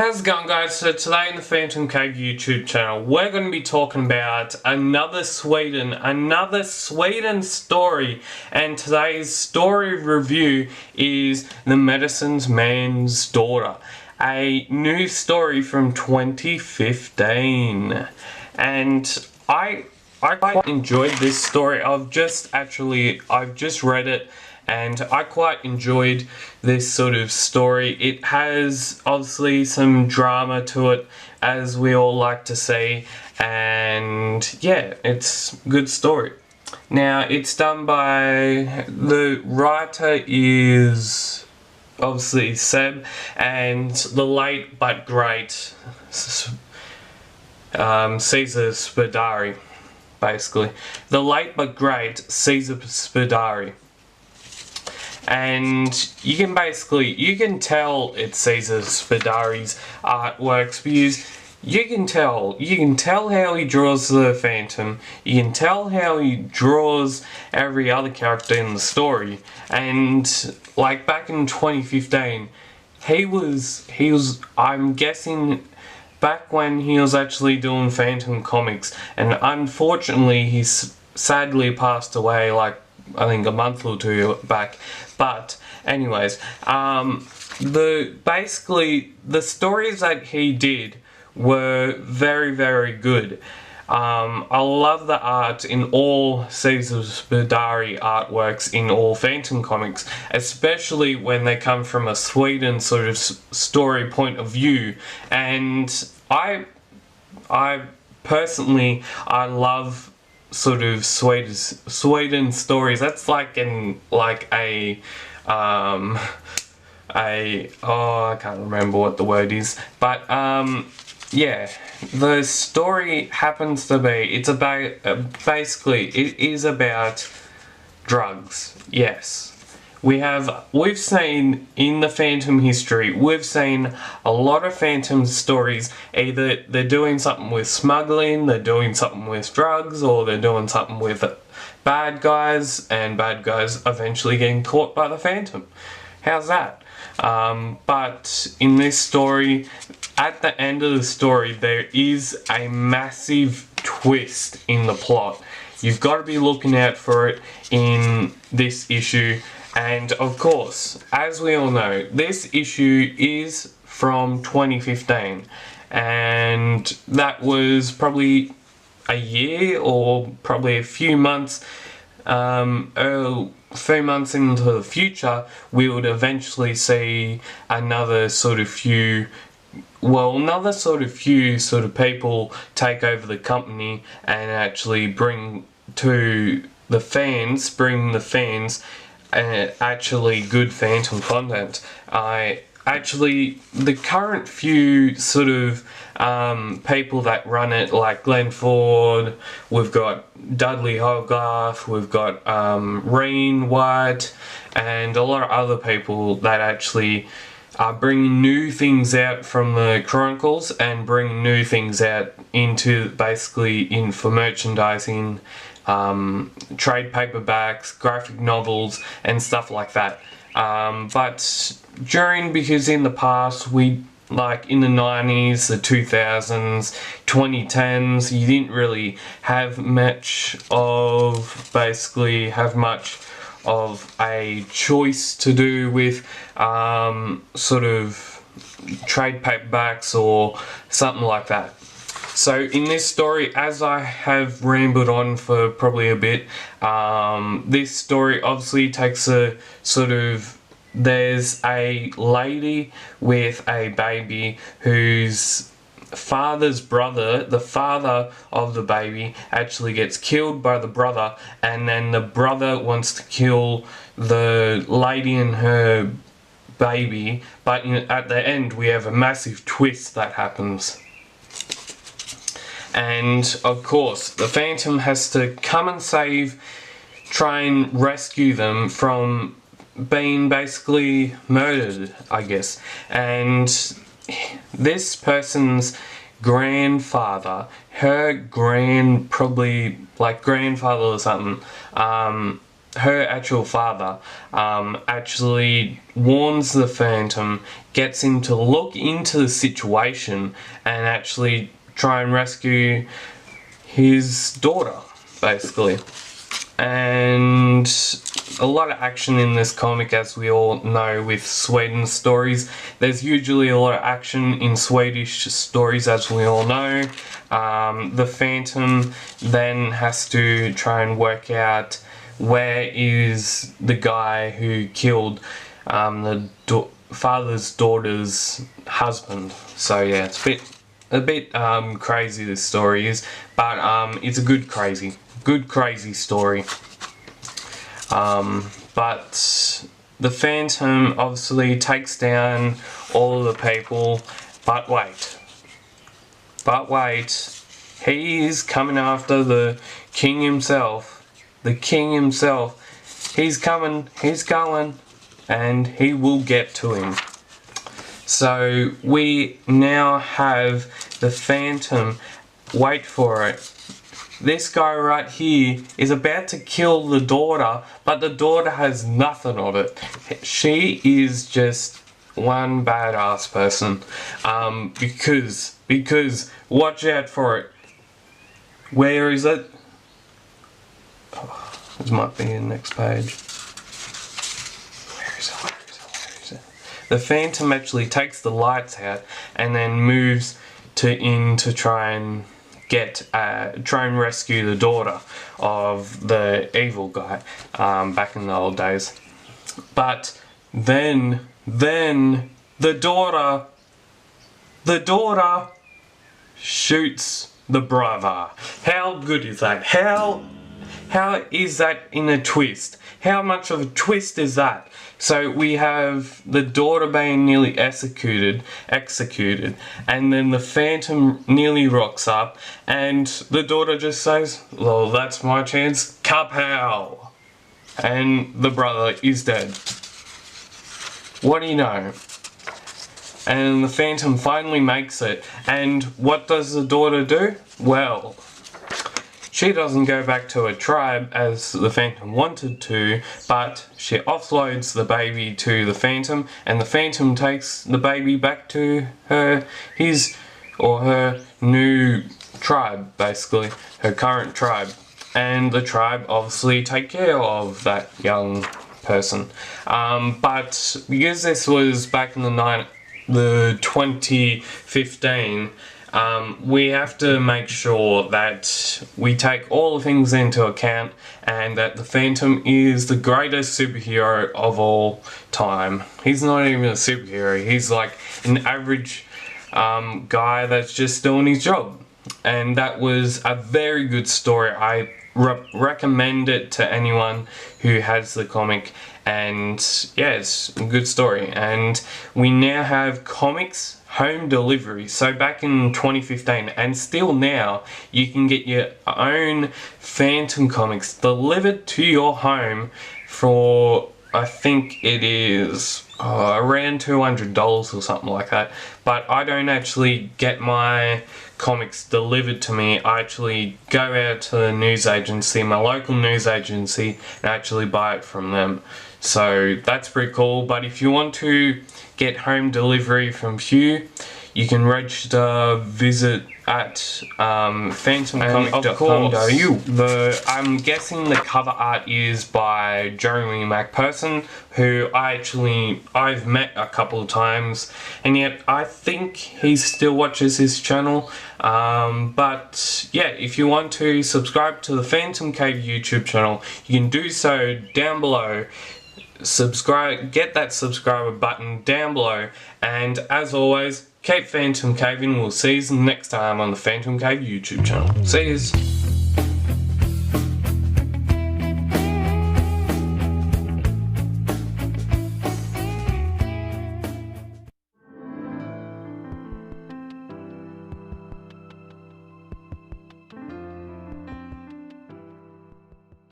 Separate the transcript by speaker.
Speaker 1: How's it going, guys? So today in the PhantomCave YouTube channel we're going to be talking about another Sweden story, and today's story review is The Medicine Man's Daughter, a new story from 2015, and I quite enjoyed this story. I've just read it and I quite enjoyed this sort of story. It has obviously some drama to it, as we all like to see, and yeah, it's a good story. Now, it's done by, the writer is obviously Seb, and the late but great Caesar Spadari, basically. The late but great Caesar Spadari. And you can tell it's Caesar Spadari's artworks, because you can tell how he draws the Phantom, you can tell how he draws every other character in the story. And like back in 2015, he was I'm guessing back when he was actually doing Phantom comics, and unfortunately he's sadly passed away, like I think a month or two back. But anyways, the stories that he did were very, very good. I love the art in all Caesar Spadari artworks in all Phantom comics, especially when they come from a Sweden sort of story point of view. And I personally, I love sort of Sweden stories. That's like I can't remember what the word is, but yeah, the story happens to be, it's about basically it is about drugs. Yes, we've seen in the Phantom history, we've seen a lot of Phantom stories. Either they're doing something with smuggling, they're doing something with drugs, or they're doing something with bad guys, and bad guys eventually getting caught by the Phantom. How's that? But in this story, at the end of the story, there is a massive twist in the plot. You've got to be looking out for it in this issue. And of course, as we all know, this issue is from 2015, and that was probably a year, or probably a few months, into the future, we would eventually see another sort of few people take over the company and actually bring the fans actually good Phantom content. The current few sort of people that run it, like Glenn Ford, we've got Dudley Hogarth, we've got Reen White, and a lot of other people that actually are bringing new things out from the Chronicles and bringing new things out into for merchandising, trade paperbacks, graphic novels, and stuff like that. But because in the past, like in the 90s, the 2000s, 2010s, you didn't really have much of a choice to do with sort of trade paperbacks or something like that. So in this story, as I have rambled on for probably a bit, this story obviously takes a sort of, there's a lady with a baby whose father's brother, the father of the baby, actually gets killed by the brother, and then the brother wants to kill the lady and her baby, but at the end we have a massive twist that happens. And of course, the Phantom has to come and try and rescue them from being basically murdered, I guess. And this person's grandfather, probably like grandfather or something, her actual father actually warns the Phantom, gets him to look into the situation and actually try and rescue his daughter, basically. And a lot of action in this comic, as we all know with Sweden stories. There's usually a lot of action in Swedish stories, as we all know. The Phantom then has to try and work out where is the guy who killed the father's daughter's husband. So yeah, it's a bit crazy, this story is, but it's a good crazy story. But the Phantom obviously takes down all of the people, but wait, he's coming after the king himself. He's coming, he's going, and he will get to him. So we now have the Phantom, wait for it, this guy right here is about to kill the daughter, but the daughter has nothing of it. She is just one badass person. Because watch out for it. Where is it? Oh, this might be in the next page. Where is it? The Phantom actually takes the lights out and then moves in to try and rescue the daughter of the evil guy back in the old days. But then the daughter shoots the brother. How good is that? How is that in a twist? How much of a twist is that? So we have the daughter being nearly executed, and then the Phantom nearly rocks up, and the daughter just says, "Well, that's my chance, kapow!" And the brother is dead. What do you know? And the Phantom finally makes it, and what does the daughter do? Well, she doesn't go back to her tribe as the Phantom wanted to, but she offloads the baby to the Phantom, and the Phantom takes the baby back to her new tribe, basically, her current tribe. And the tribe obviously take care of that young person. But because this was back in the 2015, we have to make sure that we take all the things into account, and that the Phantom is the greatest superhero of all time. He's not even a superhero, he's like an average guy that's just doing his job. And that was a very good story. I recommend it to anyone who has the comic, and yeah, it's a good story. And we now have comics home delivery. So back in 2015 and still now, you can get your own Phantom comics delivered to your home for, I think it is around $200 or something like that. But I don't actually get my comics delivered to me. I actually go out to the news agency, my local news agency, and actually buy it from them. So that's pretty cool. But if you want to get home delivery from Hugh, you can register, visit at phantomcomic.com.au. I'm guessing the cover art is by Jeremy McPherson, who I've met a couple of times, and yet I think he still watches his channel. But yeah, if you want to subscribe to the PhantomCave YouTube channel, you can do so down below. Subscribe, get that subscriber button down below, and as always, keep PhantomCaving. We'll see you next time on the PhantomCave YouTube channel. See yous.